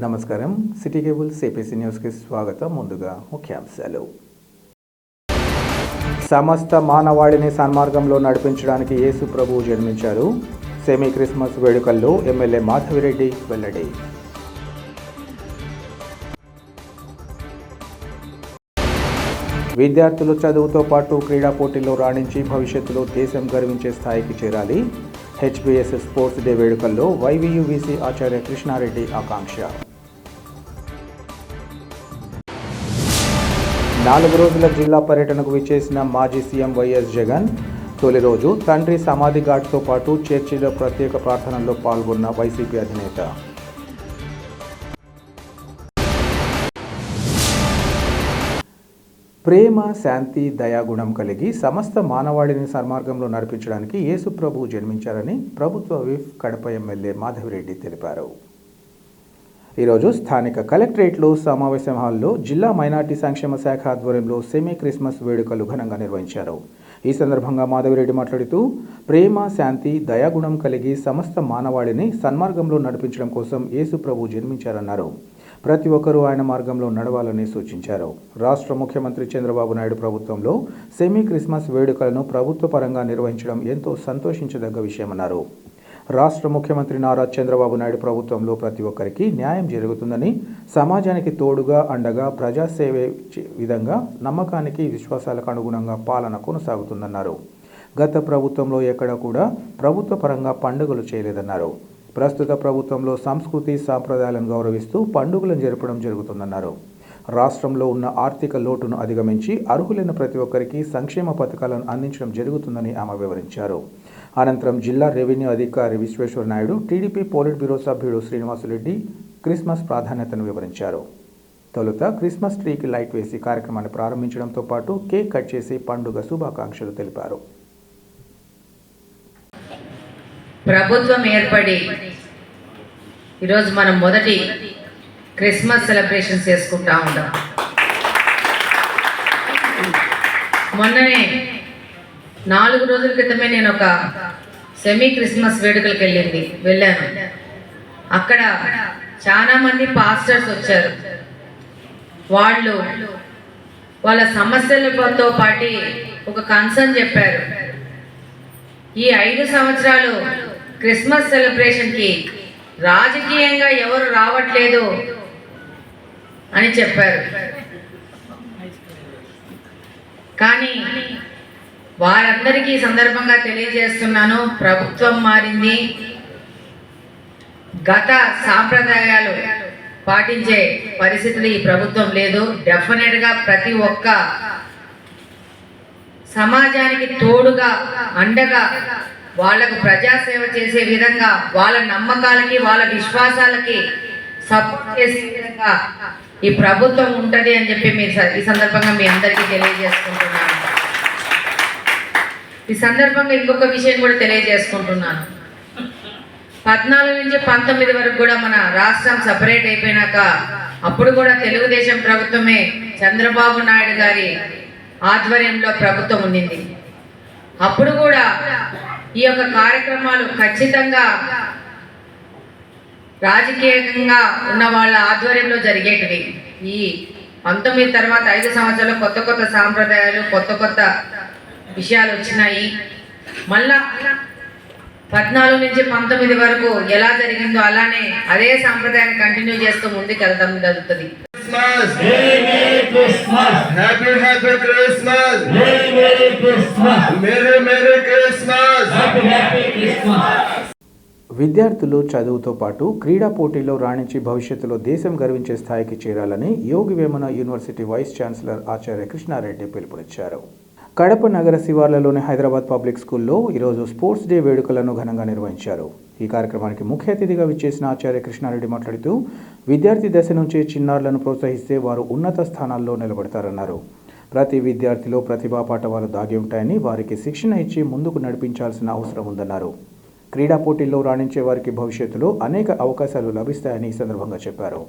నమస్కారం. City cable CPC న్యూస్కి స్వాగతం. ముందుగా ముఖ్యాంశాలు. సమస్త మానవాళిని సన్మార్గంలో నడిపించడానికి యేసు ప్రభువు జన్మించారు. సెమీ క్రిస్మస్ వేడుకల్లో ఎమ్మెల్యే మాధవిరెడ్డి వెల్లడి. విద్యార్థులు చదువుతో పాటు క్రీడా పోటీల్లో రాణించి భవిష్యత్తులో దేశం గర్వించే స్థాయికి చేరాలి. హెచ్బిఎస్ స్పోర్ట్స్ డే వేడుకల్లో వైవియువిసి ఆచార్య కృష్ణారెడ్డి ఆకాంక్ష. 4 రోజుల జిల్లా పర్యటనకు విచ్చేసిన మాజీ సీఎం వైఎస్ జగన్ తొలి రోజు తండ్రి సమాధి ఘాట్తో పాటు చర్చిలో ప్రత్యేక ప్రార్థనల్లో పాల్గొన్న వైసీపీ అధినేత. ప్రేమ, శాంతి, దయాగుణం కలిగి సమస్త మానవాళిని సన్మార్గంలో నడిపించడానికి యేసు ప్రభువు జన్మించారని ప్రభుత్వ విప్ కడప ఎమ్మెల్యే మాధవిరెడ్డి తెలిపారు. ఈరోజు స్థానిక కలెక్టరేట్లో సమావేశం హాల్లో జిల్లా మైనార్టీ సంక్షేమ శాఖ ఆధ్వర్యంలో సెమీ క్రిస్మస్ వేడుకలు ఘనంగా నిర్వహించారు. ఈ సందర్భంగా మాధవిరెడ్డి మాట్లాడుతూ ప్రేమ, శాంతి, దయాగుణం కలిగి సమస్త మానవాళిని సన్మార్గంలో నడిపించడం కోసం యేసు ప్రభువు జన్మించారన్నారు. ప్రతి ఒక్కరూ ఆయన మార్గంలో నడవాలని సూచించారు. రాష్ట్ర ముఖ్యమంత్రి చంద్రబాబు నాయుడు ప్రభుత్వంలో సెమీ క్రిస్మస్ వేడుకలను ప్రభుత్వ పరంగా నిర్వహించడం ఎంతో సంతోషించదగ్గ విషయమన్నారు. రాష్ట్ర ముఖ్యమంత్రి నారా చంద్రబాబు నాయుడు ప్రభుత్వంలో ప్రతి ఒక్కరికి న్యాయం జరుగుతుందని, సమాజానికి తోడుగా అండగా ప్రజాసేవే విధంగా నమ్మకానికి విశ్వాసాలకు అనుగుణంగా పాలన కొనసాగుతుందన్నారు. గత ప్రభుత్వంలో ఎక్కడ కూడా ప్రభుత్వ పరంగా పండుగలు చేయలేదన్నారు. ప్రస్తుత ప్రభుత్వంలో సంస్కృతి సాంప్రదాయాలను గౌరవిస్తూ పండుగలను జరపడం జరుగుతుందన్నారు. రాష్ట్రంలో ఉన్న ఆర్థిక లోటును అధిగమించి అర్హులైన ప్రతి ఒక్కరికి సంక్షేమ పథకాలను అందించడం జరుగుతుందని ఆమె వివరించారు. అనంతరం జిల్లా రెవెన్యూ అధికారి విశ్వేశ్వర నాయుడు, టీడీపీ పోలిట్ బ్యూరో సభ్యుడు శ్రీనివాసురెడ్డి క్రిస్మస్ ప్రాధాన్యతను వివరించారు. తొలుత క్రిస్మస్ ట్రీకి లైట్ వేసి కార్యక్రమాన్ని ప్రారంభించడంతో పాటు కేక్ కట్ చేసి పండుగ శుభాకాంక్షలు తెలిపారు. ప్రభుత్వం ఏర్పడి ఈరోజు మనం మొదటి క్రిస్మస్ సెలబ్రేషన్స్ చేసుకుంటా ఉంటాం. మొన్ననే 4 రోజుల క్రితమే నేను ఒక సెమీ క్రిస్మస్ వేడుకలకు వెళ్ళాను. అక్కడ చాలా మంది పాస్టర్స్ వచ్చారు. వాళ్ళ సమస్యలతో పాటు ఒక కన్సర్న్ చెప్పారు. ఈ 5 సంవత్సరాలు క్రిస్మస్ సెలబ్రేషన్కి రాజకీయంగా ఎవరు రావట్లేదు అని చెప్పారు. కానీ వారందరికీ సందర్భంగా తెలియజేస్తున్నాను, ప్రభుత్వం మారింది. గత సాంప్రదాయాలు పాటించే పరిస్థితులు ఈ ప్రభుత్వం లేదు. డెఫినెట్గా ప్రతి ఒక్క సమాజానికి తోడుగా అండగా వాళ్ళకు ప్రజాసేవ చేసే విధంగా వాళ్ళ నమ్మకాలకి వాళ్ళ విశ్వాసాలకి సపోర్ట్ చేసే విధంగా ఈ ప్రభుత్వం ఉంటుంది అని చెప్పి ఈ సందర్భంగా మీ అందరికీ తెలియజేసుకుంటున్నాను. ఈ సందర్భంగా ఇంకొక విషయం కూడా తెలియజేసుకుంటున్నాను. 14 నుంచి 19 వరకు కూడా మన రాష్ట్రం సపరేట్ అయిపోయినాక అప్పుడు కూడా తెలుగుదేశం ప్రభుత్వమే చంద్రబాబు నాయుడు గారి ఆధ్వర్యంలో ప్రభుత్వం ఉండింది. అప్పుడు కూడా ఈ యొక్క కార్యక్రమాలు ఖచ్చితంగా రాజకీయంగా ఉన్న వాళ్ళ ఆధ్వర్యంలో జరిగేటివి. ఈ 19 తర్వాత 5 సంవత్సరాలు కొత్త సాంప్రదాయాలు, కొత్త విషయాలు వచ్చినాయి. మళ్ళా 14 నుంచి 19 వరకు ఎలా జరిగిందో అలానే అదే సాంప్రదాయాన్ని కంటిన్యూ చేస్తూ ముందుకు వెళ్తాం జరుగుతుంది. విద్యార్థులు చదువుతో పాటు క్రీడా పోటీల్లో రాణించి భవిష్యత్తులో దేశం గర్వించే స్థాయికి చేరాలని Yogi Vemana university vice chancellor ఆచార్య కృష్ణారెడ్డి పిలుపునిచ్చారు. కడప నగర శివార్లలోని హైదరాబాద్ పబ్లిక్ స్కూల్లో ఈరోజు స్పోర్ట్స్ డే వేడుకలను ఘనంగా నిర్వహించారు. ఈ కార్యక్రమానికి ముఖ్య అతిథిగా విచ్చేసిన ఆచార్య కృష్ణారెడ్డి మాట్లాడుతూ విద్యార్థి దశ నుంచే చిన్నారులను ప్రోత్సహిస్తే వారు ఉన్నత స్థానాల్లో నిలబడతారన్నారు. ప్రతి విద్యార్థిలో ప్రతిభా పాఠవాలు దాగి ఉంటాయని, వారికి శిక్షణ ఇచ్చి ముందుకు నడిపించాల్సిన అవసరం ఉందన్నారు. క్రీడా పోటీల్లో రాణించే వారికి భవిష్యత్తులో అనేక అవకాశాలు లభిస్తాయని ఈ సందర్భంగా చెప్పారు.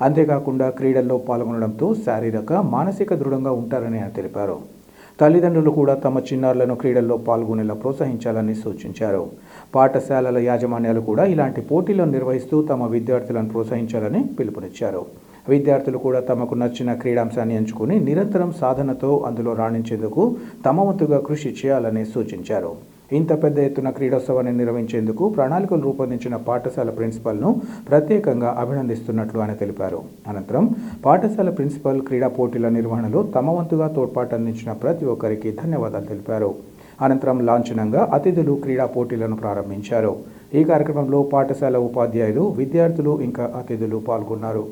అంతేకాకుండా క్రీడల్లో పాల్గొనడంతో శారీరక, మానసిక దృఢంగా ఉంటారని ఆయన తెలిపారు. తల్లిదండ్రులు కూడా తమ చిన్నారులను క్రీడల్లో పాల్గొనేలా ప్రోత్సహించాలని సూచించారు. పాఠశాలల యాజమాన్యాలు కూడా ఇలాంటి పోటీలను నిర్వహిస్తూ తమ విద్యార్థులను ప్రోత్సహించాలని పిలుపునిచ్చారు. విద్యార్థులు కూడా తమకు నచ్చిన క్రీడాంశాన్ని ఎంచుకుని నిరంతరం సాధనతో అందులో రాణించేందుకు తమ వంతుగా కృషి చేయాలని సూచించారు. ఇంత పెద్ద ఎత్తున క్రీడోత్సవాన్ని నిర్వహించేందుకు ప్రణాళికలు రూపొందించిన పాఠశాల ప్రిన్సిపల్ను ప్రత్యేకంగా అభినందిస్తున్నట్లు ఆయన తెలిపారు. అనంతరం పాఠశాల ప్రిన్సిపల్ క్రీడా పోటీల నిర్వహణలో తమ వంతుగా తోడ్పాటు అందించిన ప్రతి ఒక్కరికి ధన్యవాదాలు తెలిపారు. అనంతరం లాంఛనంగా అతిథులు క్రీడా పోటీలను ప్రారంభించారు. ఈ కార్యక్రమంలో పాఠశాల ఉపాధ్యాయులు, విద్యార్థులు ఇంకా అతిథులు పాల్గొన్నారు.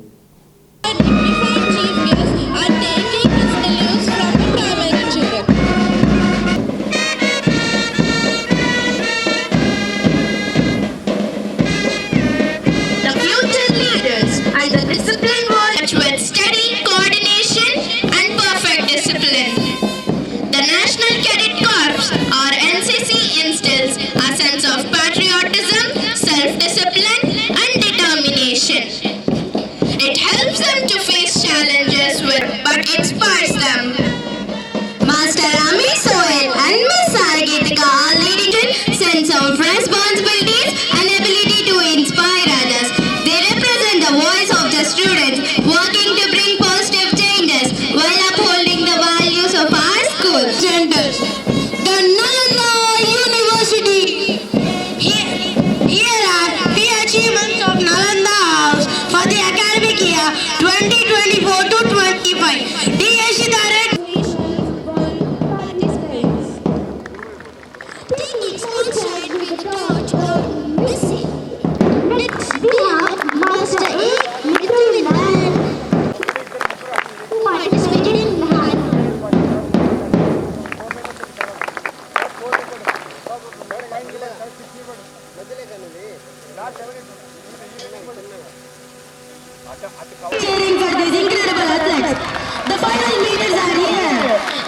Cheering for these incredible athletes. The final meters are here.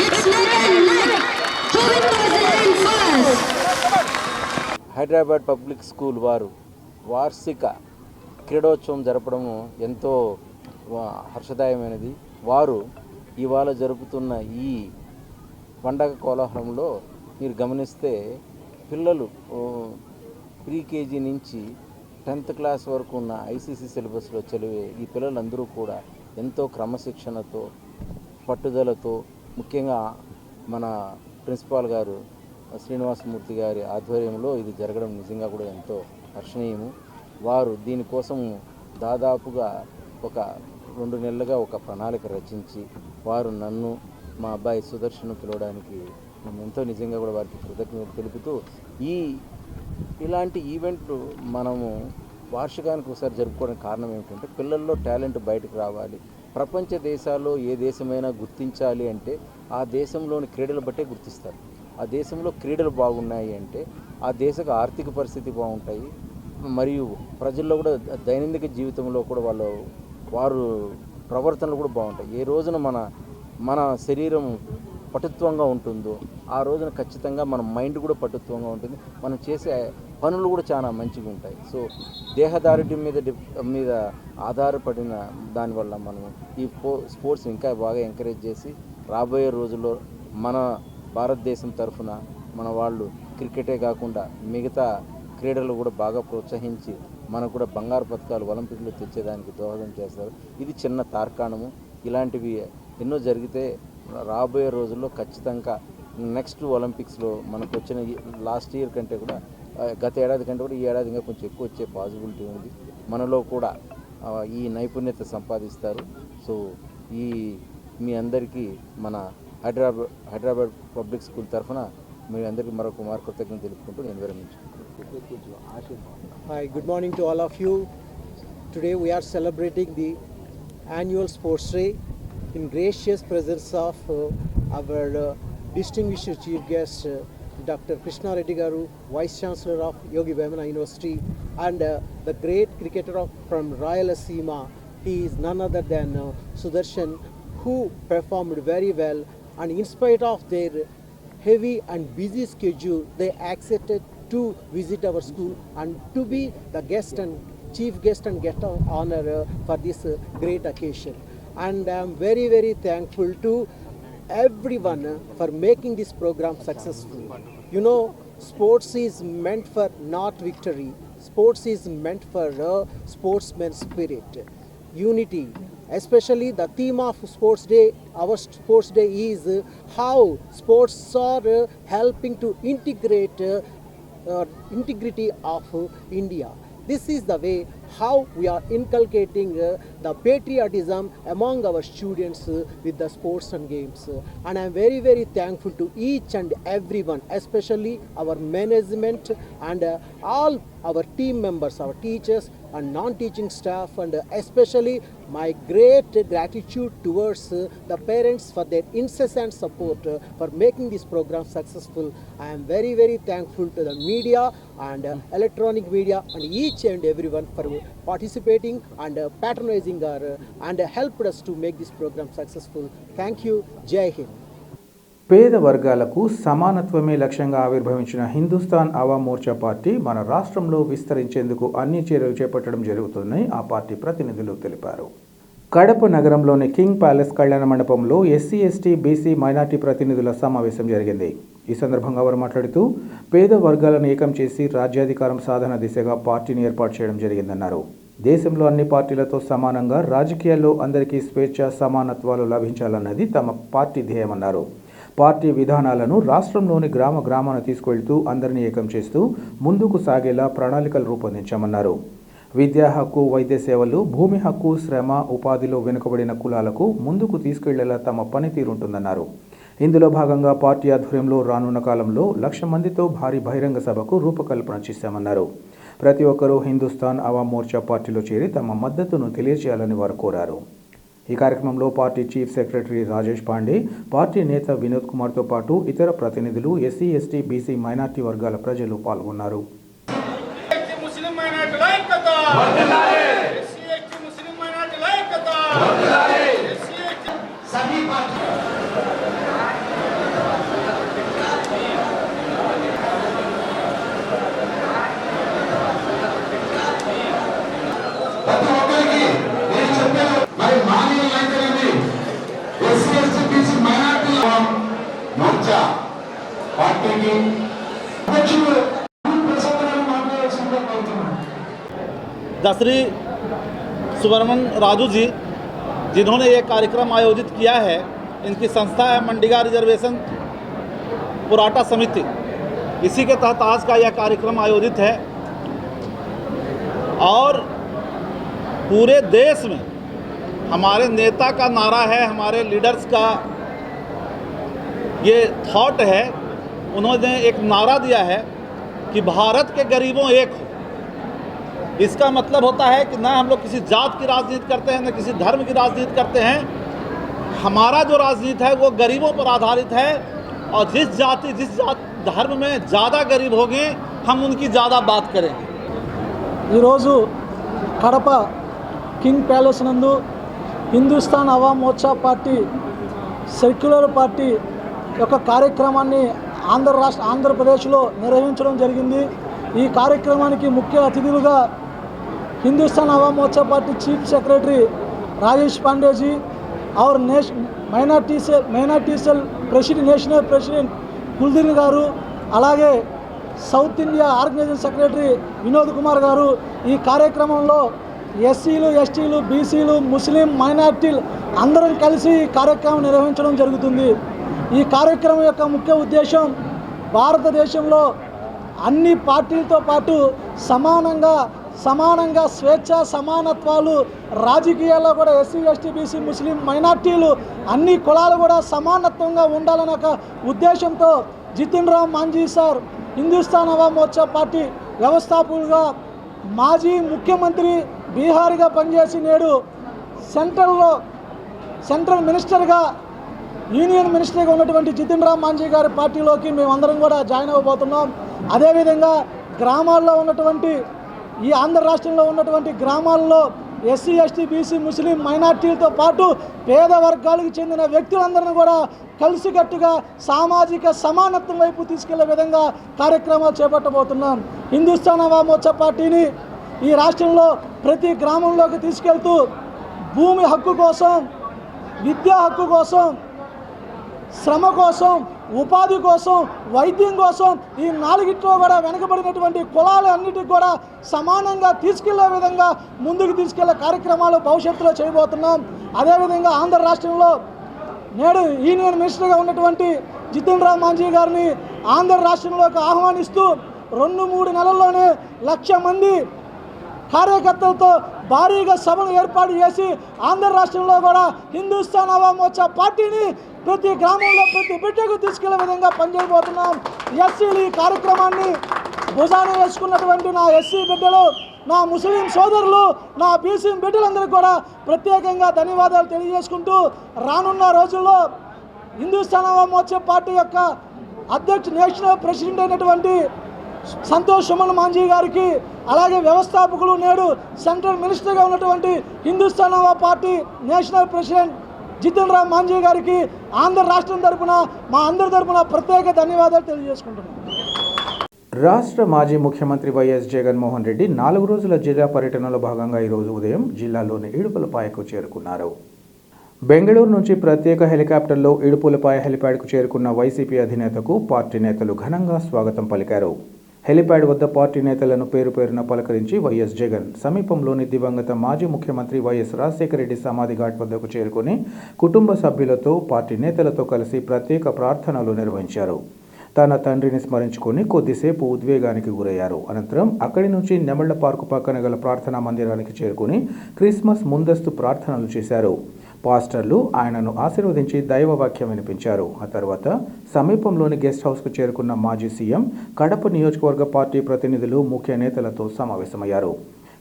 It's neck and neck. Who will pass the line first? Hyderabad public school వారు వార్షిక క్రీడోత్సవం జరపడము ఎంతో హర్షదాయమైనది. వారు ఇవాళ జరుపుతున్న ఈ పండగ కోలాహలంలో మీరు గమనిస్తే పిల్లలు ప్రీకేజీ నుంచి 10th క్లాస్ వరకు ఉన్న ఐసీసీ సిలబస్లో చదివే ఈ పిల్లలందరూ కూడా ఎంతో క్రమశిక్షణతో, పట్టుదలతో, ముఖ్యంగా మన ప్రిన్సిపాల్ గారు శ్రీనివాసమూర్తి గారి ఆధ్వర్యంలో ఇది జరగడం నిజంగా కూడా ఎంతో హర్షణీయము. వారు దీనికోసం దాదాపుగా ఒక 2 నెలలుగా ఒక ప్రణాళిక రచించి వారు నన్ను, మా అబ్బాయి సుదర్శన్ పిలవడానికి మేము ఎంతో నిజంగా కూడా వారికి కృతజ్ఞతలు తెలుపుతూ, ఇలాంటి ఈవెంట్లు మనము వార్షికానికి ఒకసారి జరుపుకోవడానికి కారణం ఏమిటంటే పిల్లల్లో టాలెంట్ బయటకు రావాలి. ప్రపంచ దేశాల్లో ఏ దేశమైనా గుర్తించాలి అంటే ఆ దేశంలోని క్రీడలు బట్టే గుర్తిస్తారు. ఆ దేశంలో క్రీడలు బాగున్నాయి అంటే ఆ దేశకు ఆర్థిక పరిస్థితి బాగుంటాయి, మరియు ప్రజల్లో కూడా దైనందిక జీవితంలో కూడా వారు ప్రవర్తనలు కూడా బాగుంటాయి. ఏ రోజున మన శరీరం పటుత్వంగా ఉంటుందో ఆ రోజున ఖచ్చితంగా మన మైండ్ కూడా పటుత్వంగా ఉంటుంది, మనం చేసే పనులు కూడా చాలా మంచిగా ఉంటాయి. సో దేహదారుఢ్యం మీద ఆధారపడిన దానివల్ల మనం ఈ స్పోర్ట్స్ ఇంకా బాగా ఎంకరేజ్ చేసి రాబోయే రోజుల్లో మన భారతదేశం తరఫున మన వాళ్ళు క్రికెటే కాకుండా మిగతా క్రీడలు కూడా బాగా ప్రోత్సహించి మనకు కూడా బంగారు పథకాలు ఒలింపిక్లో తెచ్చేదానికి దోహదం చేస్తారు. ఇది చిన్న తార్కాణము. ఇలాంటివి ఎన్నో జరిగితే రాబోయే రోజుల్లో ఖచ్చితంగా నెక్స్ట్ ఒలింపిక్స్లో మనకు వచ్చిన లాస్ట్ ఇయర్ కంటే కూడా, గత ఏడాది కంటే కూడా ఈ ఏడాది ఇంకా కొంచెం ఎక్కువ వచ్చే పాసిబిలిటీ ఉంది. మనలో కూడా ఈ నైపుణ్యత సంపాదిస్తారు. సో మీ అందరికీ మన హైదరాబాద్ పబ్లిక్ స్కూల్ తరఫున మీ అందరికీ మరొక కృతజ్ఞతలు తెలుపుకుంటూ నేను విరమించుకుంటున్నాను. Hi, good morning to all of you. Today we are celebrating the annual sports day in gracious presence of our distinguished chief guest Dr. Krishna Reddy Garu, Vice Chancellor of Yogi Vemana University, and the great cricketer from Rayalaseema. He is none other than Sudarshan, who performed very well, and in spite of their heavy and busy schedule, they accepted to visit our school and to be the guest and chief guest and get honor for this great occasion. And I am very, very thankful to everyone for making this program successful. You know, sports is meant for not victory. Sports is meant for sportsman's spirit, unity. Especially the theme of Sports Day, our Sports Day is how sports are helping to integrate integrity of India. This is the way how we are inculcating the patriotism among our students with the sports and games. And I am very, very thankful to each and everyone, especially our management and all our team members, our teachers and non-teaching staff, and especially my great gratitude towards the parents for their incessant support for making this program successful. I am very, very thankful to the media and electronic media and each and everyone for participating and patronizing our and helped us to make this program successful. Thank you. Jai Hind. పేద వర్గాలకు సమానత్వమే లక్ష్యంగా ఆవిర్భవించిన Hindustan Awam Morcha party మన రాష్ట్రంలో విస్తరించేందుకు అన్ని చర్యలు చేపట్టడం జరుగుతుందని ఆ పార్టీ ప్రతినిధులు తెలిపారు. కడప నగరంలోని కింగ్ ప్యాలెస్ కళ్యాణ మండపంలో ఎస్సీ, ఎస్టీ, బీసీ, మైనార్టీ ప్రతినిధుల సమావేశం జరిగింది. ఈ సందర్భంగా వారు మాట్లాడుతూ పేద వర్గాలను ఏకం చేసి రాజ్యాధికారం సాధన దిశగా పార్టీని ఏర్పాటు చేయడం జరిగిందన్నారు. దేశంలో అన్ని పార్టీలతో సమానంగా రాజకీయాల్లో అందరికీ స్వేచ్ఛ, సమానత్వాలు లభించాలన్నది తమ పార్టీ ధ్యేయమన్నారు. పార్టీ విధానాలను రాష్ట్రంలోని గ్రామాన తీసుకువెళ్తూ అందరినీ ఏకం చేస్తూ ముందుకు సాగేలా ప్రణాళికలు రూపొందించామన్నారు. విద్యా హక్కు, వైద్య సేవలు, భూమి హక్కు, శ్రమ, ఉపాధిలో వెనుకబడిన కులాలకు ముందుకు తీసుకెళ్లేలా తమ పనితీరుంటుందన్నారు. ఇందులో భాగంగా పార్టీ ఆధ్వర్యంలో రానున్న కాలంలో 1,00,000 మందితో భారీ బహిరంగ సభకు రూపకల్పన చేశామన్నారు. ప్రతి ఒక్కరూ హిందుస్థాన్ అవామ్ మోర్చా పార్టీలో చేరి తమ మద్దతును తెలియజేయాలని వారు కోరారు. ఈ కార్యక్రమంలో party chief secretary Rajesh Pandey, party నేత వినోద్ కుమార్తో పాటు ఇతర ప్రతినిధులు, ఎస్సీ, ఎస్టీ, బీసీ, మైనార్టీ వర్గాల ప్రజలు పాల్గొన్నారు. दसरी सुब्रमण राजू जी, जिन्होंने ये कार्यक्रम आयोजित किया है, इनकी संस्था है मंडिगा रिजर्वेशन पुराटा समिति। इसी के तहत आज का यह कार्यक्रम आयोजित है और पूरे देश में हमारे नेता का नारा है, हमारे लीडर्स का ये थॉट है। उन्होंने एक नारा दिया है कि भारत के गरीबों एक हो। इसका मतलब होता है कि ना हम लोग किसी जात की राजनीति करते हैं, न किसी धर्म की राजनीति करते हैं। हमारा जो राजनीति है वो गरीबों पर आधारित है और जिस धर्म में ज़्यादा गरीब होंगे हम उनकी ज़्यादा बात करेंगे। ఈరోజు కడప కింగ్ ప్యాలెస్ నందు Hindustan Awam Morcha party secular party యొక్క కార్యక్రమాన్ని ఆంధ్రప్రదేశ్లో నిర్వహించడం జరిగింది. ఈ కార్యక్రమానికి ముఖ్య అతిథులుగా Hindustan Awam Morcha party chief secretary Rajesh Pandey ji और minority cell national president Kuldeep garu, అలాగే south India organising secretary Vinod Kumar garu ఈ కార్యక్రమంలో ఎస్సీలు, ఎస్టీలు, బీసీలు, ముస్లిం మైనార్టీలు అందరం కలిసి ఈ కార్యక్రమం నిర్వహించడం జరుగుతుంది. ఈ కార్యక్రమం యొక్క ముఖ్య ఉద్దేశం భారతదేశంలో అన్ని పార్టీలతో పాటు సమానంగా స్వేచ్ఛ, సమానత్వాలు రాజకీయాల్లో కూడా ఎస్సీ, ఎస్టీ, బీసీ, ముస్లిం మైనార్టీలు అన్ని కులాలు కూడా సమానత్వంగా ఉండాలన్న ఒక ఉద్దేశంతో జితిన్ రామ్ మాంఝీ సార్ హిందుస్థాన్ అవామ్ మోర్చా పార్టీ వ్యవస్థాపకులుగా మాజీ ముఖ్యమంత్రి బీహార్గా పనిచేసి నేడు సెంట్రల్ మినిస్టర్గా యూనియన్ మినిస్టర్గా ఉన్నటువంటి జితిన్ రామ్ మాంఝీ గారి పార్టీలోకి మేమందరం కూడా జాయిన్ అవ్వబోతున్నాం. అదేవిధంగా గ్రామాల్లో ఉన్నటువంటి ఈ ఆంధ్ర రాష్ట్రంలో ఉన్నటువంటి గ్రామాల్లో ఎస్సీ, ఎస్టీ, బీసీ, ముస్లిం మైనార్టీలతో పాటు పేద వర్గాలకు చెందిన వ్యక్తులందరినీ కూడా కలిసికట్టుగా సామాజిక సమానత్వం వైపు తీసుకెళ్లే విధంగా కార్యక్రమాలు చేపట్టబోతున్నాం. హిందుస్థాన్ అవామ్ మోర్చా పార్టీని ఈ రాష్ట్రంలో ప్రతి గ్రామంలోకి తీసుకెళ్తూ భూమి హక్కు కోసం, విద్యా హక్కు కోసం, శ్రమ కోసం, ఉపాధి కోసం, వైద్యం కోసం ఈ నాలుగిట్లో కూడా వెనుకబడినటువంటి కులాలు అన్నిటికి కూడా సమానంగా తీసుకెళ్లే విధంగా ముందుకు తీసుకెళ్లే కార్యక్రమాలు భవిష్యత్తులో చేయబోతున్నాం. అదేవిధంగా ఆంధ్ర రాష్ట్రంలో నేడు యూనియన్ మినిస్టర్గా ఉన్నటువంటి జితిన్ రామ్ మాంఝీ గారిని ఆంధ్ర రాష్ట్రంలోకి ఆహ్వానిస్తూ 2-3 నెలల్లోనే 1,00,000 మంది కార్యకర్తలతో భారీగా సభను ఏర్పాటు చేసి ఆంధ్ర రాష్ట్రంలో కూడా హిందుస్థాన్ అవామ్ మోర్చా పార్టీని ప్రతి గ్రామంలో ప్రతి బిడ్డకు తీసుకెళ్లే విధంగా పనిచేయబోతున్నాం. ఎస్సీలు ఈ కార్యక్రమాన్ని భుజాన వేసుకున్నటువంటి నా ఎస్సీ బిడ్డలు, నా ముస్లిం సోదరులు, నా బీసీ బిడ్డలందరికీ కూడా ప్రత్యేకంగా ధన్యవాదాలు తెలియజేసుకుంటూ రానున్న రోజుల్లో హిందుస్థాన్ అవామ్ మోర్చా పార్టీ యొక్క నేషనల్ ప్రెసిడెంట్ అయినటువంటి సంతోష్ సుమన్ మాంఝీ గారికి, అలాగే వ్యవస్థాపకులు నేడు సెంట్రల్ మినిస్టర్గా ఉన్నటువంటి Hindustan Awam party national president Jithin Ram Manjhi గారికి ఆంధ్ర రాష్ట్రం తరపున మా అందరి తరపున ప్రత్యేక ధన్యవాదాలు తెలియజేసుకుంటున్నాను. రాష్ట్ర మాజీ ముఖ్యమంత్రి వైఎస్ జగన్మోహన్ రెడ్డి 4 రోజుల జిల్లా పర్యటనలో భాగంగా ఈరోజు ఉదయం జిల్లాలోని ఇడుపులపాయకు చేరుకున్నారు. బెంగళూరు నుంచి ప్రత్యేక హెలికాప్టర్లో ఇడుపులపాయ హెలిప్యాడ్కు చేరుకున్న వైసీపీ అధినేతకు పార్టీ నేతలు ఘనంగా స్వాగతం పలికారు. హెలిప్యాడ్ వద్ద పార్టీ నేతలను పేరు పేరున పలకరించి వైఎస్ జగన్ సమీపంలోని దివంగత మాజీ ముఖ్యమంత్రి వైఎస్ రాజశేఖర రెడ్డి సమాధి ఘాట్ వద్దకు చేరుకుని కుటుంబ సభ్యులతో పార్టీ నేతలతో కలిసి ప్రత్యేక ప్రార్థనలు నిర్వహించారు. తన తండ్రిని స్మరించుకొని కొద్దిసేపు ఉద్వేగానికి గురయ్యారు. అనంతరం అక్కడి నుంచి నెమళ్ల పార్కు పక్కన గల ప్రార్థనా మందిరానికి చేరుకుని క్రిస్మస్ ముందస్తు ప్రార్థనలు చేశారు. పాస్టర్లు ఆయనను ఆశీర్వదించి దైవవాక్యం వినిపించారు. ఆ తర్వాత సమీపంలోని గెస్ట్ హౌస్కు చేరుకున్న మాజీ సీఎం కడప నియోజకవర్గ పార్టీ ప్రతినిధులు, ముఖ్య నేతలతో సమావేశమయ్యారు.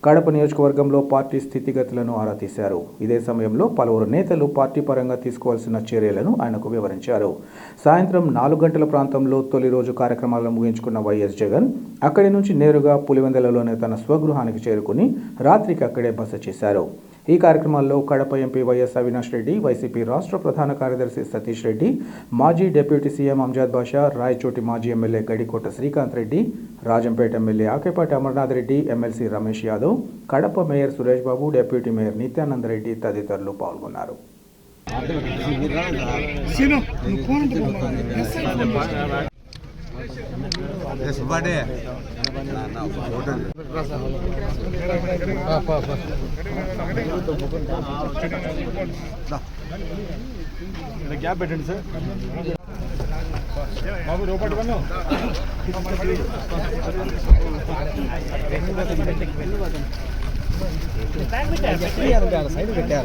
కడప నియోజకవర్గంలో పార్టీ స్థితిగతులను ఆరా తీశారు. ఇదే సమయంలో పలువురు నేతలు పార్టీ పరంగా తీసుకోవాల్సిన చర్యలను ఆయనకు వివరించారు. సాయంత్రం 4 గంటల ప్రాంతంలో తొలి రోజు కార్యక్రమాలను ముగించుకున్న వైఎస్ జగన్ అక్కడి నుంచి నేరుగా పులివెందులలోని తన స్వగృహానికి చేరుకుని రాత్రికి అక్కడే బస చేశారు. ఈ కార్యక్రమాల్లో Kadapa MP YS Avinash Reddy, YCP రాష్ట్ర ప్రధాన కార్యదర్శి సతీష్ రెడ్డి, మాజీ డిప్యూటీ సీఎం అంజాద్ బాషా, రాయచోటి మాజీ MLA Gadikota Srikanth Reddy, Rajampet MLA Akepati Amarnath Reddy, MLC Ramesh Yadav, Kadapa mayor Suresh Babu, deputy mayor Nityananda Reddy తదితరులు పాల్గొన్నారు. గ్యాప్ పెట్టండి సార్ బాబు రూపాయి సైడ్ పెట్టారు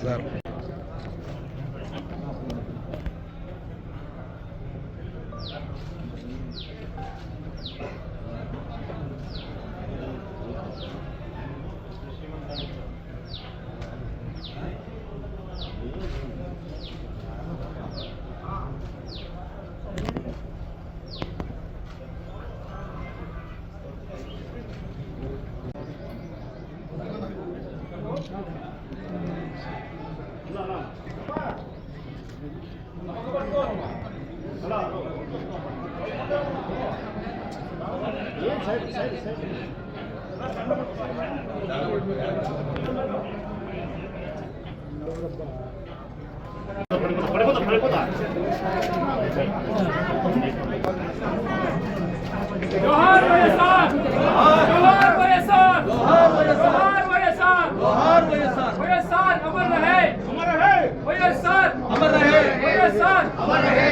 సార్. जोहार వైఎస్ఆర్ जोहार వైఎస్ఆర్ जोहार వైఎస్ఆర్ जोहार వైఎస్ఆర్ వైఎస్ఆర్ అమర్ రహే వైఎస్ఆర్ అమర్ రహే వైఎస్ఆర్ అమర్ రహే.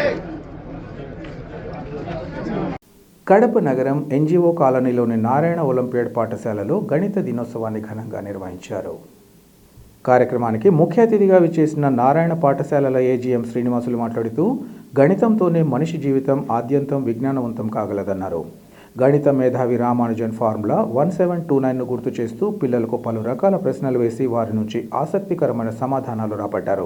కడప నగరం ఎన్జిఓ కాలనీలోని నారాయణ ఒలింపియాడ్ పాఠశాలలో గణిత దినోత్సవాన్ని ఘనంగా నిర్వహించారు. కార్యక్రమానికి ముఖ్య అతిథిగా విచ్చేసిన నారాయణ పాఠశాలల ఏజీఎం శ్రీనివాసులు మాట్లాడుతూ గణితంతోనే మనిషి జీవితం ఆద్యంతం విజ్ఞానవంతం కాగలదన్నారు. గణిత మేధావి రామానుజన్ ఫార్ములా 1729ను గుర్తు చేస్తూ పిల్లలకు పలు రకాల ప్రశ్నలు వేసి వారి నుంచి ఆసక్తికరమైన సమాధానాలు రాబట్టారు.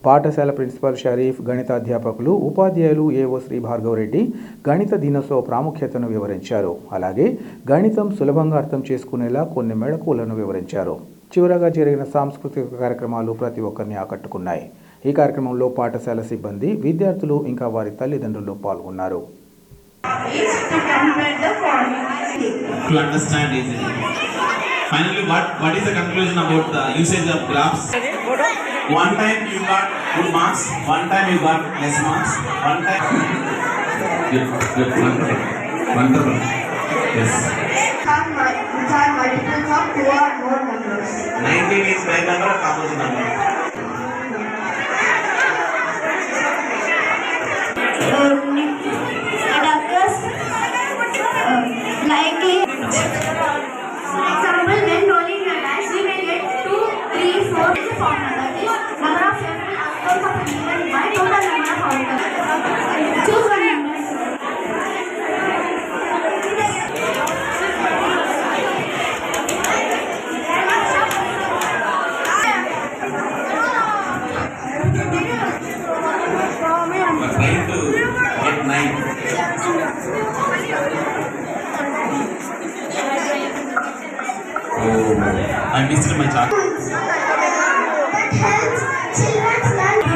పాఠశాల ప్రిన్సిపల్ షరీఫ్, గణిత అధ్యాపకులు, ఉపాధ్యాయులు ఏవో శ్రీ భార్గవరెడ్డి గణిత దినోత్సవ ప్రాముఖ్యతను వివరించారు. అలాగే గణితం సులభంగా అర్థం చేసుకునేలా కొన్ని మెళకువలను వివరించారు. చివరగా జరిగిన సాంస్కృతిక కార్యక్రమాలు ప్రతి ఒక్కరిని ఆకట్టుకున్నాయి. ఈ కార్యక్రమంలో పాఠశాల సిబ్బంది, విద్యార్థులు ఇంకా వారి తల్లిదండ్రులు పాల్గొన్నారు. Finally, what is the conclusion about the usage of graphs? One time you got good marks, one time you got less marks, one time. Wonderful. Yes. Which are multiples of 2 or more numbers. 19 is prime number or composite number? It occurs like a example, when rolling a dice, we may get 2, 3, 4 is a formula. That is number of several outcomes of an event by total number of outcomes. Choose one number. Trying to get 9. Oh, I missed my chart. That helps children learn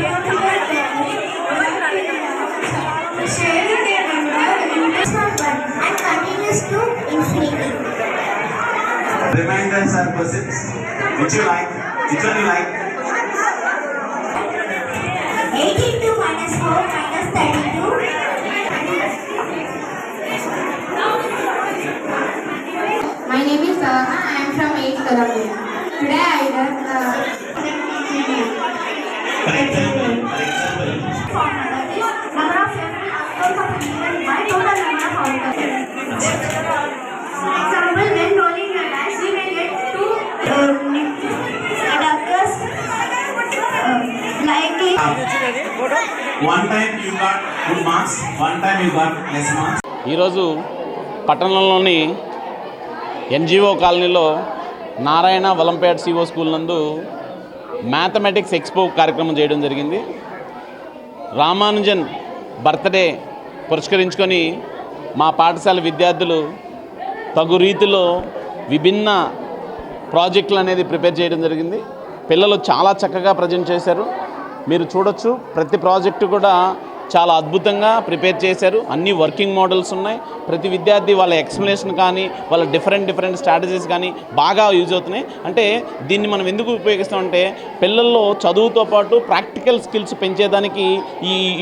sharing their number and continues to infinity. Reminders are questions. Which you like? Which one you like? 82 minus 4 minus 32. My name is Savana. I am from 8th Columbia. Today I learned Number of several outcomes of an event by total number of outcomes. Example, when rolling a dice, we may get 2. It occurs like a. One time you got good marks, one time you got less marks. ఈరోజు పట్టణంలోని NGO కాలనీలో Narayana వలంపేట్ CO school నందు mathematics expo కార్యక్రమం చేయడం జరిగింది. Ramanujan birthday పురస్కరించుకొని మా పాఠశాల విద్యార్థులు తగు రీతిలో విభిన్న ప్రాజెక్టులు అనేది ప్రిపేర్ చేయడం జరిగింది. పిల్లలు చాలా చక్కగా ప్రజెంట్ చేశారు. మీరు చూడొచ్చు, ప్రతి ప్రాజెక్టు కూడా చాలా అద్భుతంగా ప్రిపేర్ చేశారు. అన్ని వర్కింగ్ మోడల్స్ ఉన్నాయి. ప్రతి విద్యార్థి వాళ్ళ ఎక్స్ప్లెనేషన్ కానీ వాళ్ళ డిఫరెంట్ స్ట్రాటజీస్ కానీ బాగా యూజ్ అవుతున్నాయి. అంటే దీన్ని మనం ఎందుకు ఉపయోగిస్తామంటే పిల్లల్లో చదువుతో పాటు ప్రాక్టికల్ స్కిల్స్ పెంచేదానికి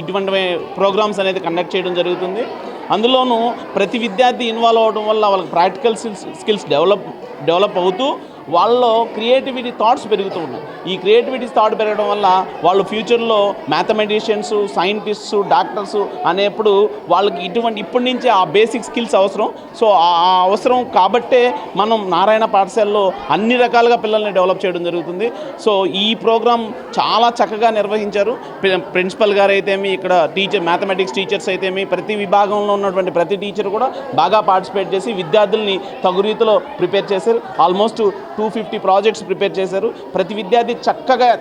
ఇటువంటి ప్రోగ్రామ్స్ అనేది కండక్ట్ చేయడం జరుగుతుంది. అందులోనూ ప్రతి విద్యార్థి ఇన్వాల్వ్ అవ్వడం వల్ల వాళ్ళకి ప్రాక్టికల్ స్కిల్స్ డెవలప్ అవుతూ వాళ్ళలో క్రియేటివిటీ థాట్స్ పెరుగుతూ ఉన్నాయి. ఈ క్రియేటివిటీ థాట్ పెరగడం వల్ల వాళ్ళు ఫ్యూచర్లో మ్యాథమెటిషియన్స్, సైంటిస్ట్స్, డాక్టర్స్ అనేప్పుడు వాళ్ళకి ఇప్పటి నుంచే ఆ బేసిక్ స్కిల్స్ అవసరం. సో ఆ అవసరం కాబట్టే మనం నారాయణ పాఠశాలలో అన్ని రకాలుగా పిల్లల్ని డెవలప్ చేయడం జరుగుతుంది. సో ఈ ప్రోగ్రాం చాలా చక్కగా నిర్వహించారు. ప్రిన్సిపల్ గారు అయితేమి, ఇక్కడ మ్యాథమెటిక్స్ టీచర్స్ అయితేమి, ప్రతి విభాగంలో ఉన్నటువంటి ప్రతి టీచర్ కూడా బాగా పార్టిసిపేట్ చేసి విద్యార్థుల్ని తగు రీతిలో ప్రిపేర్ చేశారు. ఆల్మోస్ట్ 250 ప్రాజెక్ట్స్ ప్రిపేర్ చేశారు. ప్రతి విద్యార్థి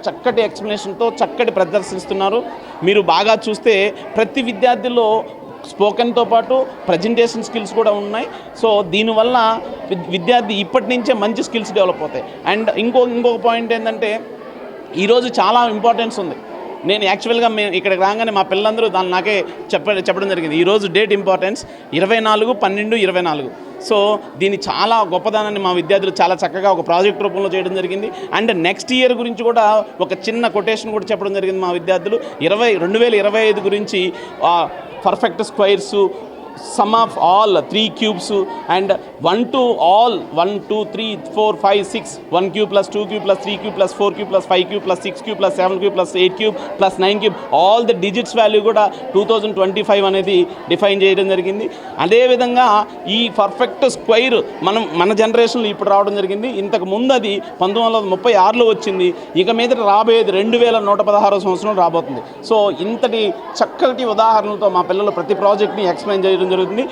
చక్కటి ఎక్స్ప్లెనేషన్తో చక్కటి ప్రదర్శిస్తున్నారు. మీరు బాగా చూస్తే ప్రతి విద్యార్థిలో స్పోకెన్తో పాటు ప్రజెంటేషన్ స్కిల్స్ కూడా ఉన్నాయి. సో దీనివల్ల విద్యార్థి ఇప్పటి నుంచే మంచి స్కిల్స్ డెవలప్ అవుతాయి. అండ్ ఇంకొక పాయింట్ ఏంటంటే ఈరోజు చాలా ఇంపార్టెన్స్ ఉంది. నేను యాక్చువల్గా మేము ఇక్కడికి రాగానే మా పిల్లలందరూ దాన్ని నాకే చెప్పడం జరిగింది. ఈరోజు డేట్ ఇంపార్టెన్స్ 24/12/24. సో దీన్ని చాలా గొప్పదానాన్ని మా విద్యార్థులు చాలా చక్కగా ఒక ప్రాజెక్ట్ రూపంలో చేయడం జరిగింది. అండ్ నెక్స్ట్ ఇయర్ గురించి కూడా ఒక చిన్న కొటేషన్ కూడా చెప్పడం జరిగింది మా విద్యార్థులు. 2025 గురించి perfect squares, sum of all 3 cubes and 1 to all 1 2 3 4 5 6 1 cube plus 2 cube plus 3 cube plus 4 cube plus 5 cube plus 6 cube plus 7 cube plus 8 cube plus 9 cube all the digits value కూడా 2025 అనేది define చేయడం జరిగింది. అదేవిధంగా ఈ perfect square మన జనరేషన్లో ఇప్పుడు రావడం జరిగింది. ఇంతకు ముందు అది 1936లో వచ్చింది. ఇక మీద రాబోయేది 2116వ సంవత్సరం రాబోతుంది. సో ఇంతటి చక్కటి ఉదాహరణలతో మా పిల్లలు ప్రతి ప్రాజెక్ట్ని ఎక్స్ప్లెయిన్ చేయడం జరుగుతుంది.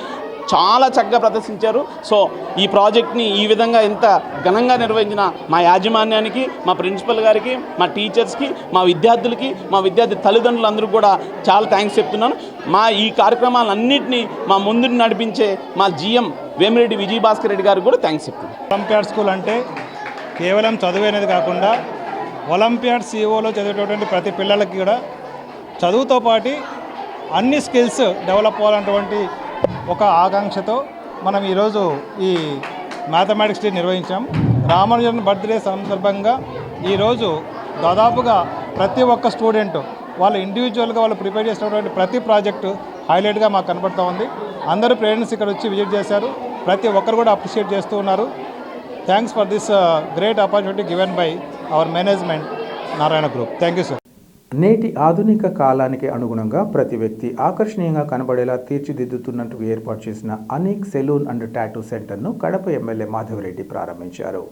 చాలా చక్కగా ప్రదర్శించారు. సో ఈ ప్రాజెక్ట్ని ఈ విధంగా ఎంత ఘనంగా నిర్వహించిన మా యాజమాన్యానికి, మా ప్రిన్సిపల్ గారికి, మా టీచర్స్కి, మా విద్యార్థులకి, మా విద్యార్థి తల్లిదండ్రులందరూ కూడా చాలా థ్యాంక్స్ చెప్తున్నాను. మా ఈ కార్యక్రమాలన్నింటినీ మా ముందు నడిపించే మా GM వేమిరెడ్డి విజయభాస్కర్ రెడ్డి గారికి కూడా థ్యాంక్స్ చెప్తున్నాను. ఒలింపియాడ్ స్కూల్ అంటే కేవలం చదువు అనేది కాకుండా ఒలింపియాడ్ COలో చదివేటటువంటి ప్రతి పిల్లలకి కూడా చదువుతో పాటు అన్ని స్కిల్స్ డెవలప్ అవ్వాలన్నటువంటి ఒక ఆకాంక్షతో మనం ఈరోజు ఈ మ్యాథమెటిక్స్ డే నిర్వహించాం. రామానుజన్ బర్త్డే సందర్భంగా ఈరోజు దాదాపుగా ప్రతి ఒక్క స్టూడెంట్ వాళ్ళు ఇండివిజువల్గా వాళ్ళు ప్రిపేర్ చేసినటువంటి ప్రతి ప్రాజెక్టు హైలైట్గా మాకు కనపడుతూ ఉంది. అందరూ పేరెంట్స్ ఇక్కడ వచ్చి విజిట్ చేశారు. ప్రతి ఒక్కరు కూడా అప్రిషియేట్ చేస్తూ ఉన్నారు. Thanks for this great opportunity given by our management Narayana group. Thank you sir. నేటి ఆధునిక కాలానికి అనుగుణంగా ప్రతి వ్యక్తి ఆకర్షణీయంగా కనబడేలా తీర్చిదిద్దుతున్నట్టు ఏర్పాటు చేసిన అనీక్ సెలూన్ అండ్ టాటూ సెంటర్ను కడప ఎమ్మెల్యే మాధవిరెడ్డి ప్రారంభించారు.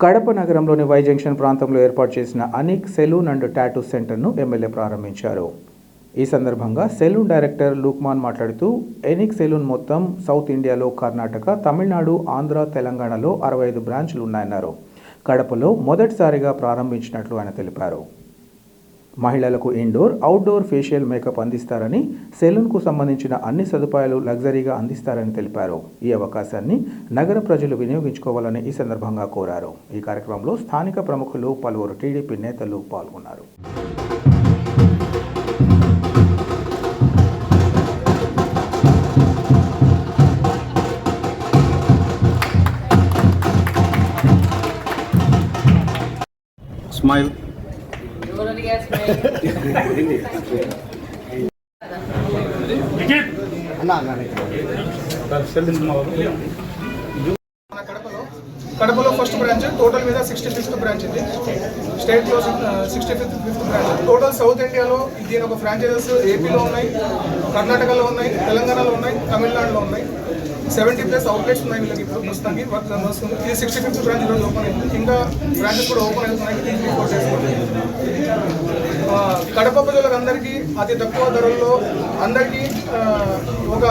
కడప నగరంలోని వై జంక్షన్ ప్రాంతంలో ఏర్పాటు చేసిన అనీక్ సెలూన్ అండ్ టాటూ సెంటర్ను ఎమ్మెల్యే ప్రారంభించారు. ఈ సందర్భంగా సెలూన్ డైరెక్టర్ లూక్మాన్ మాట్లాడుతూ ఎనిక్ సెలూన్ మొత్తం సౌత్ ఇండియాలో కర్ణాటక, తమిళనాడు, ఆంధ్ర, తెలంగాణలో 65 బ్రాంచ్లు ఉన్నాయన్నారు. కడపలో మొదటిసారిగా ప్రారంభించినట్లు ఆయన తెలిపారు. మహిళలకు ఇండోర్, అవుట్డోర్ ఫేషియల్ మేకప్ అందిస్తారని, సెలూన్కు సంబంధించిన అన్ని సదుపాయాలు లగ్జరీగా అందిస్తారని తెలిపారు. ఈ అవకాశాన్ని నగర ప్రజలు వినియోగించుకోవాలని ఈ సందర్భంగా కోరారు. ఈ కార్యక్రమంలో స్థానిక ప్రముఖులు, పలువురు టీడీపీ నేతలు పాల్గొన్నారు. స్మైల్ కడపలో ఫస్ట్ బ్రాంచ్, టోటల్ మీద 65th బ్రాంచ్ ఇది. స్టేట్లో 65th బ్రాంచ్. టోటల్ సౌత్ ఇండియాలో దీని ఒక ఫ్రాంచైజెస్ ఏపీలో ఉన్నాయి, కర్ణాటకలో ఉన్నాయి, తెలంగాణలో ఉన్నాయి, తమిళనాడులో ఉన్నాయి. 70+ అవుట్లెట్స్ ఉన్నాయి వీళ్ళకి ఇప్పుడు ప్రస్తుతానికి వర్క్ నడుస్తుంది. ఇది 65th బ్రాంచ్ ఈరోజు ఓపెన్ అయింది. ఇంకా బ్రాంచెస్ కూడా ఓపెన్ అవుతున్నాయి 3-4 days. కడప ప్రజలకు అందరికీ అతి తక్కువ ధరల్లో అందరికీ ఒక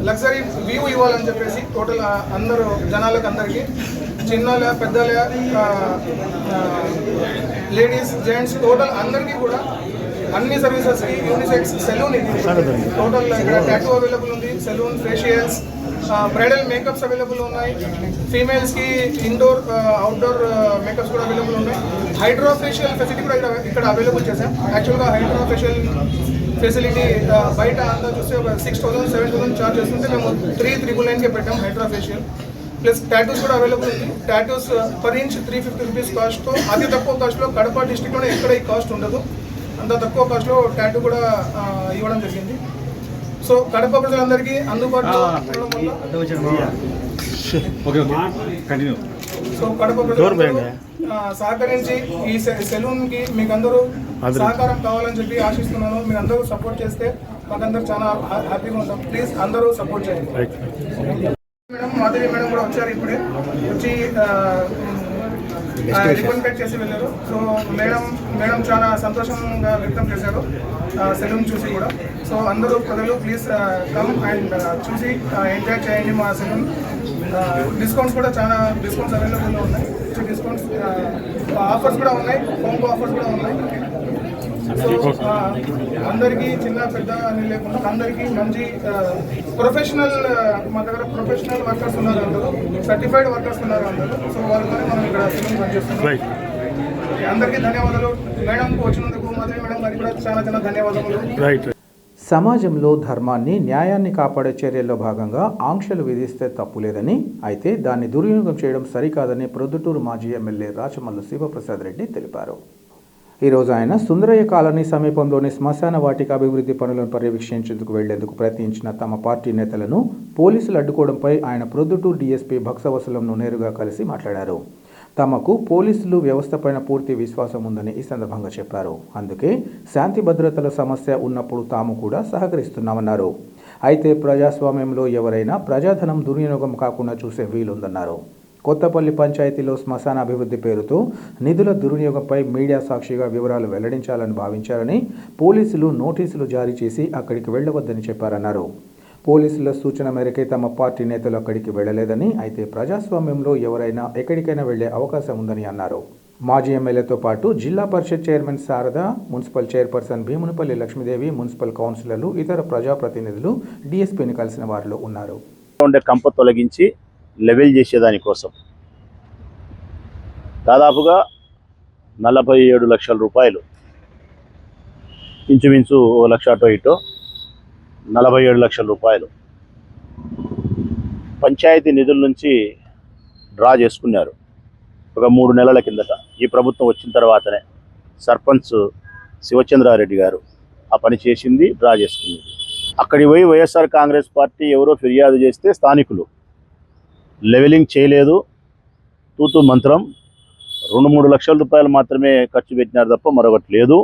లగ్జరీ వ్యూ ఇవ్వాలని చెప్పేసి టోటల్ అందరూ జనాలకు అందరికీ చిన్నలే పెద్దలే లేడీస్ జెంట్స్ టోటల్ అందరికీ కూడా అన్ని సర్వీసెస్కి యూనిసెక్స్ సెలూన్ ఇది. టోటల్ ఇక్కడ టాటూ అవైలబుల్ ఉంది, salon, facials, bridal makeups available ఉన్నాయి. ఫీమేల్స్కి ఇండోర్, అవుట్డోర్ మేకప్స్ కూడా అవైలబుల్ ఉన్నాయి. హైడ్రా ఫేషియల్ ఫెసిలిటీ కూడా ఇక్కడ అవైలబుల్ చేసాం. యాక్చువల్గా హైడ్రా ఫేషియల్ ఫెసిలిటీ బయట అంతా చూస్తే ఒక 6,000-7,000 ఛార్జ్ చేస్తుంటే మేము 3,999కే పెట్టాం హైడ్రా ఫేషియల్. ప్లస్ టాటూస్ కూడా అవైలబుల్ ఉంది. టాటూస్ పర్ ఇంచ్ 350 రూపీస్ కాస్ట్తో, అతి తక్కువ కాస్ట్లో కడప డిస్ట్రిక్ట్లోనే ఎక్కడ ఈ కాస్ట్ ఉండదు. అంత తక్కువ కాస్ట్లో టాటూ కూడా ఇవ్వడం జరిగింది. సో కడప ప్రజలందరికీ అందుబాటులో సో కడప ప్రజలు సహకరించి ఈ సెలూన్కి మీకు అందరూ సహకారం కావాలని చెప్పి ఆశిస్తున్నాను. మీరు అందరూ సపోర్ట్ చేస్తే మాకందరూ చాలా హ్యాపీగా ఉంటాం. ప్లీజ్ అందరూ సపోర్ట్ చేయండి. మేడం మాధవి మేడం కూడా వచ్చారు, ఇప్పుడే వచ్చి రిబన్ కట్ చేసి వెళ్ళారు. సో మేడం చాలా సంతోషంగా వ్యక్తం చేశారు సెలూన్ చూసి కూడా. సో అందరూ ప్రజలు ప్లీజ్ కమ్ అండ్ చూసి ఎంజాయ్ చేయండి మా సెలూన్. డిస్కౌంట్స్ కూడా చాలా డిస్కౌంట్స్ అవైలబుల్లో ఉన్నాయి. డిస్కౌంట్స్ ఆఫర్స్ కూడా ఉన్నాయి, కాంబో ఆఫర్స్ కూడా ఉన్నాయి. సో అందరికీ చిన్న పెద్ద అని లేకుండా అందరికీ మంచి ప్రొఫెషనల్, మా దగ్గర ప్రొఫెషనల్ వర్కర్స్ ఉన్నారు అందరూ, సర్టిఫైడ్ వర్కర్స్ ఉన్నారు అందరూ. సో వాళ్ళతోనే మనం ఇక్కడ సెలూన్ పనిచేస్తున్నాం. అందరికీ ధన్యవాదాలు. మేడంకు వచ్చినందుకు మాధవి మేడం గారికి కూడా చాలా చాలా ధన్యవాదాలు. సమాజంలో ధర్మాన్ని, న్యాయాన్ని కాపాడే చర్యల్లో భాగంగా ఆంక్షలు విధిస్తే తప్పులేదని, అయితే దాన్ని దుర్వినియోగం చేయడం సరికాదని ప్రొద్దుటూరు మాజీ ఎమ్మెల్యే రాచమల్లు శివప్రసాద్ రెడ్డి తెలిపారు. ఈరోజు ఆయన సుందరయ్య కాలనీ సమీపంలోని శ్మశాన వాటిక అభివృద్ధి పనులను పర్యవేక్షించేందుకు వెళ్లేందుకు ప్రయత్నించిన తమ పార్టీ నేతలను పోలీసులు అడ్డుకోవడంపై ఆయన ప్రొద్దుటూరు డీఎస్పీ భక్సవసలంను నేరుగా కలిసి మాట్లాడారు. తమకు పోలీసులు వ్యవస్థపైన పూర్తి విశ్వాసం ఉందని ఈ సందర్భంగా చెప్పారు. అందుకే శాంతి భద్రతల సమస్య ఉన్నప్పుడు తాము కూడా సహకరిస్తున్నామన్నారు. అయితే ప్రజాస్వామ్యంలో ఎవరైనా ప్రజాధనం దుర్వినియోగం కాకుండా చూసే వీలుందన్నారు. కొత్తపల్లి పంచాయతీలో శ్మశాన అభివృద్ధి పేరుతో నిధుల దుర్వినియోగంపై మీడియా సాక్షిగా వివరాలు వెల్లడించాలని భావించారని పోలీసులు నోటీసులు జారీ చేసి అక్కడికి వెళ్లవద్దని చెప్పారన్నారు. పోలీసుల సూచన మేరకే తమ పార్టీ నేతలు అక్కడికి వెళ్లలేదని, అయితే ప్రజాస్వామ్యంలో ఎవరైనా ఎక్కడికైనా వెళ్లే అవకాశం ఉందని అన్నారు. మాజీ ఎమ్మెల్యేతో పాటు zilla parishad chairman Sharada, municipal chairperson Bhimunipalli Lakshmidevi, municipal కౌన్సిలర్లు, ఇతర ప్రజాప్రతినిధులు డీఎస్పీని కలిసిన వారిలో ఉన్నారు. ఉండే కంప తొలగించి లెవెల్ చేసేదానికోసం దాదాపుగా 47 లక్షల రూపాయలు, ఇంచుమించు 1 లక్ష అటో ఇటో 47 లక్షల రూపాయలు పంచాయతీ నిధుల నుంచి డ్రా చేసుకున్నారు. ఒక 3 నెలల కిందట ఈ ప్రభుత్వం వచ్చిన తర్వాతనే సర్పంచ్ శివచంద్రారెడ్డి గారు ఆ పని చేసింది, డ్రా చేసుకుంది. అక్కడికి పోయి వైఎస్ఆర్ కాంగ్రెస్ పార్టీ ఎవరో ఫిర్యాదు చేస్తే స్థానికులు లెవెలింగ్ చేయలేదు, తూతూ మంత్రం 2-3 లక్షల రూపాయలు మాత్రమే ఖర్చు పెట్టినారు తప్ప మరొకటి లేదు,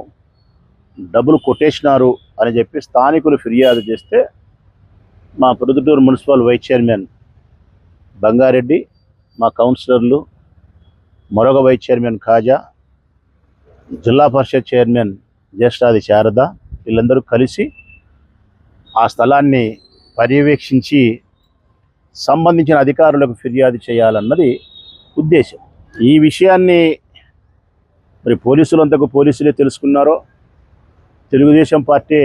డబ్బులు కొట్టేసినారు అని చెప్పి స్థానికులు ఫిర్యాదు చేస్తే మా Proddatur municipal vice chairman Bangareddy, మా కౌన్సిలర్లు, మరొక వైస్ చైర్మన్ ఖాజా, జిల్లా పరిషత్ చైర్మన్ జ్యేష్ఠాది శారద వీళ్ళందరూ కలిసి ఆ స్థలాన్ని పర్యవేక్షించి సంబంధించిన అధికారులకు ఫిర్యాదు చేయాలన్నది ఉద్దేశం. ఈ విషయాన్ని మరి పోలీసులే తెలుసుకున్నారో, తెలుగుదేశం పార్టీ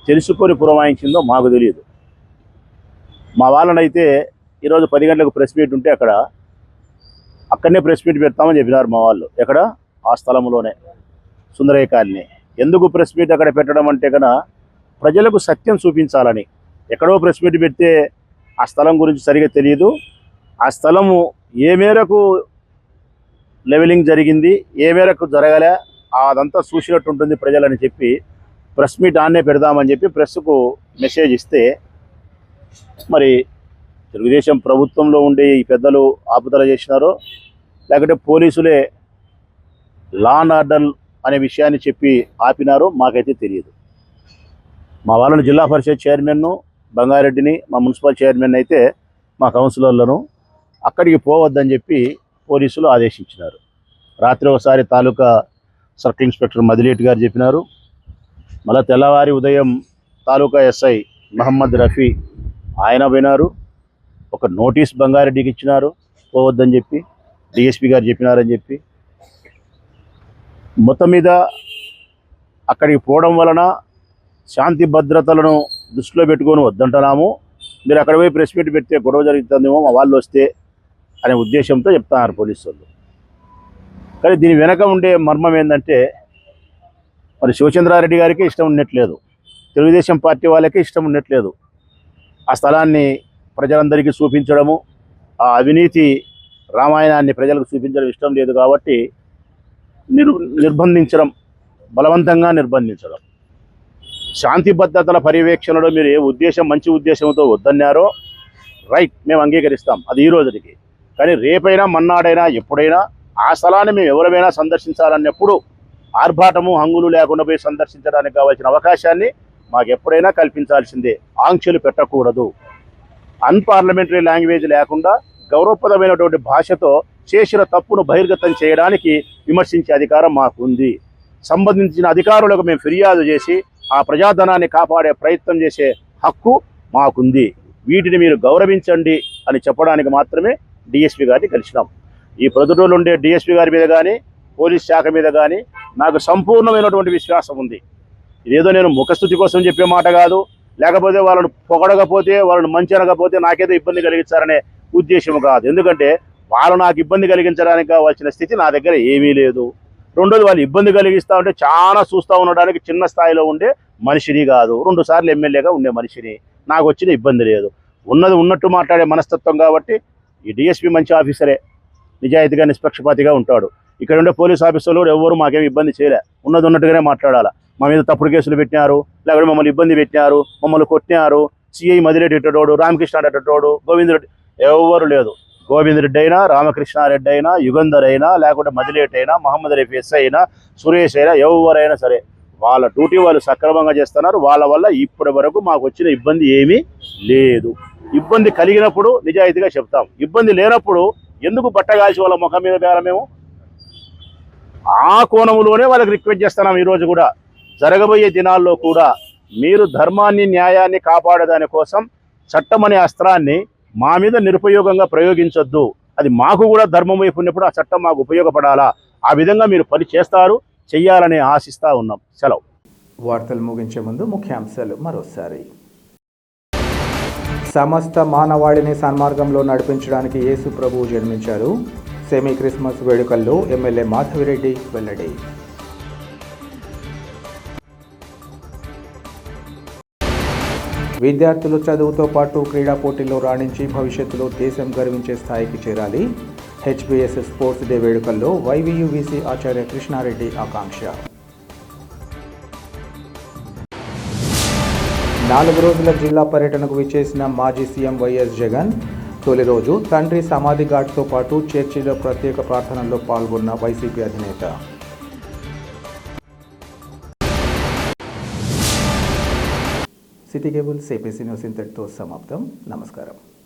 తెలుసుకొని పురమాయించిందో మాకు తెలియదు. మా వాళ్ళనైతే ఈరోజు 10 గంటలకు ప్రెస్ మీట్ ఉంటే అక్కడనే ప్రెస్ మీట్ పెడతామని చెప్పినారు మా వాళ్ళు. ఎక్కడ? ఆ స్థలంలోనే, సుందరయ్య కాలనీ. ఎందుకు ప్రెస్ మీట్ అక్కడ పెట్టడం అంటే కన్నా ప్రజలకు సత్యం చూపించాలని. ఎక్కడో ప్రెస్ మీట్ పెడితే ఆ స్థలం గురించి సరిగా తెలియదు, ఆ స్థలము ఏ మేరకు లెవెలింగ్ జరిగింది, ఏ మేరకు జరగలే, అదంతా చూసినట్టు ఉంటుంది ప్రజలని చెప్పి ప్రెస్ మీట్ ఆన్నే పెడదామని చెప్పి ప్రెస్కు మెసేజ్ ఇస్తే, మరి తెలుగుదేశం ప్రభుత్వంలో ఉండే ఈ పెద్దలు ఆపుదల చేసినారో లేకపోతే పోలీసులే లా అండ్ ఆర్డర్ అనే విషయాన్ని చెప్పి ఆపినారో మాకైతే తెలియదు. మా వాళ్ళని జిల్లా పరిషత్ చైర్మన్ను బంగారెడ్డిని, మా మున్సిపల్ చైర్మన్ అయితే మా కౌన్సిలర్లను అక్కడికి పోవద్దని చెప్పి పోలీసులు ఆదేశించినారు. రాత్రి ఒకసారి తాలూకా సర్కిల్ ఇన్స్పెక్టర్ మదిలేటి గారు చెప్పినారు. మళ్ళీ తెల్లవారి ఉదయం తాలూకా ఎస్ఐ మహమ్మద్ రఫీ ఆయన పోయినారు. ఒక నోటీస్ బంగారెడ్డికి ఇచ్చినారు పోవద్దని చెప్పి, డిఎస్పీ గారు చెప్పినారని చెప్పి. మొత్తం మీద అక్కడికి పోవడం వలన శాంతి భద్రతలను దృష్టిలో పెట్టుకొని వద్దంటున్నాము, మీరు అక్కడ పోయి ప్రెస్ మీట్ పెడితే గొడవ జరుగుతుందేమో మా వాళ్ళు వస్తే అనే ఉద్దేశంతో చెప్తున్నారు పోలీసు వాళ్ళు. కానీ దీని వెనక ఉండే మర్మం ఏంటంటే, మరి శివచంద్రారెడ్డి గారికి ఇష్టం ఉన్నట్లేదు, తెలుగుదేశం పార్టీ వాళ్ళకి ఇష్టం ఉన్నట్లేదు ఆ స్థలాన్ని ప్రజలందరికీ చూపించడము, ఆ అవినీతి రామాయణాన్ని ప్రజలకు చూపించడం ఇష్టం లేదు కాబట్టి నిర్బంధించడం, బలవంతంగా నిర్బంధించడం. శాంతి భద్రతల పర్యవేక్షణలో మీరు ఏ ఉద్దేశం, మంచి ఉద్దేశంతో వద్దన్నారో రైట్, మేము అంగీకరిస్తాం, అది ఈ రోజుకి. కానీ రేపైనా మన్నాడైనా ఎప్పుడైనా ఆ స్థలాన్ని మేము ఎవరైనా సందర్శించాలన్నప్పుడు ఆర్భాటము హంగులు లేకుండా పోయి సందర్శించడానికి కావాల్సిన అవకాశాన్ని మాకు ఎప్పుడైనా కల్పించాల్సిందే. ఆంక్షలు పెట్టకూడదు. అన్పార్లమెంటరీ లాంగ్వేజ్ లేకుండా గౌరవప్రదమైనటువంటి భాషతో చేసిన తప్పును బహిర్గతం చేయడానికి విమర్శించే అధికారం మాకుంది. సంబంధించిన అధికారులకు మేము ఫిర్యాదు చేసి ఆ ప్రజాధనాన్ని కాపాడే ప్రయత్నం చేసే హక్కు మాకుంది. వీటిని మీరు గౌరవించండి అని చెప్పడానికి మాత్రమే డిఎస్పీ గారిని కలిసినాం. ఈ ప్రొద్దుటూరులో ఉండే డిఎస్పీ గారి మీద కానీ పోలీస్ శాఖ మీద కానీ నాకు సంపూర్ణమైనటువంటి విశ్వాసం ఉంది. ఇదేదో నేను ముఖస్థుతి కోసం చెప్పే మాట కాదు, లేకపోతే వాళ్ళను పొగడకపోతే, వాళ్ళను మంచి అనకపోతే నాకేదో ఇబ్బంది కలిగించారనే ఉద్దేశం కాదు. ఎందుకంటే వాళ్ళు నాకు ఇబ్బంది కలిగించడానికి కావాల్సిన స్థితి నా దగ్గర ఏమీ లేదు. రెండోది, వాళ్ళు ఇబ్బంది కలిగిస్తూ ఉంటే చాలా చూస్తూ ఉండడానికి చిన్న స్థాయిలో ఉండే మనిషిని కాదు, 2 సార్లు ఎమ్మెల్యేగా ఉండే మనిషిని. నాకు వచ్చిన ఇబ్బంది లేదు, ఉన్నది ఉన్నట్టు మాట్లాడే మనస్తత్వం కాబట్టి ఈ డిఎస్పీ మంచి ఆఫీసరే, నిజాయితీగా నిష్పక్షపాతిగా ఉంటాడు. ఇక్కడ ఉండే పోలీస్ ఆఫీసర్లు ఎవరు మాకేమి ఇబ్బంది చేయలే, ఉన్నది ఉన్నట్టుగానే మాట్లాడాలా. మా మీద తప్పుడు కేసులు పెట్టినారు, లేకపోతే మమ్మల్ని ఇబ్బంది పెట్టినారు, మమ్మల్ని కొట్టినారు, సిఐ మదిరెడ్డి ఎట్టోడు, రామకృష్ణ ఎట్టోడు, గోవిందరెడ్డి ఎవరు లేదు. గోవిందరెడ్డి అయినా, రామకృష్ణారెడ్డి అయినా, యుగంధర్ అయినా, లేకుంటే మదిలేటి అయినా, మహమ్మద్ రఫీ ఎస్ అయినా, సురేష్ అయినా, ఎవరైనా సరే వాళ్ళ డ్యూటీ వాళ్ళు సక్రమంగా చేస్తున్నారు. వాళ్ళ వల్ల ఇప్పటి వరకు మాకు వచ్చిన ఇబ్బంది ఏమీ లేదు. ఇబ్బంది కలిగినప్పుడు నిజాయితీగా చెప్తాం, ఇబ్బంది లేనప్పుడు ఎందుకు బట్టగాల్చి వాళ్ళ ముఖం మీద పేర మేము ఆ కోణంలోనే వాళ్ళకి రిక్వెస్ట్ చేస్తున్నాం. ఈరోజు కూడా జరగబోయే దినాల్లో కూడా మీరు ధర్మాన్ని న్యాయాన్ని కాపాడేదాని కోసం చట్టం అనే అస్త్రాన్ని మా మీద నిరుపయోగంగా ప్రయోగించొద్దు. అది మాకు కూడా ధర్మం వైపు ఉన్నప్పుడు ఆ చట్టం మాకు ఉపయోగపడాలా, ఆ విధంగా మీరు పని చేస్తారు, చెయ్యాలని ఆశిస్తూ ఉన్నాం. సెలవు. వార్తలు ముగించే ముందు ముఖ్యాంశాలు మరోసారి. సమస్త మానవాళిని సన్మార్గంలో నడిపించడానికి యేసు ప్రభువు జన్మించారు. సెమీ క్రిస్మస్ వేడుకల్లో ఎమ్మెల్యే మాధవిరెడ్డి వెల్లడి. విద్యార్థులు చదువుతో పాటు క్రీడా పోటీల్లో రాణించి భవిష్యత్తులో దేశం గర్వించే స్థాయికి చేరాలి. హెచ్బిఎస్ స్పోర్ట్స్ డే వేడుకల్లో వైవియువిసి ఆచార్య కృష్ణారెడ్డి ఆకాంక్ష. 4 రోజుల జిల్లా పర్యటనకు విచ్చేసిన మాజీ సీఎం వైఎస్ జగన్. తొలి రోజు తండ్రి సమాధి ఘాట్తో పాటు చర్చిలో ప్రత్యేక ప్రార్థనల్లో పాల్గొన్న వైసీపీ అధినేత. సిటీ కేబుల్ ఏపీసీ న్యూస్ ఇంతటితో సమాప్తం. నమస్కారం.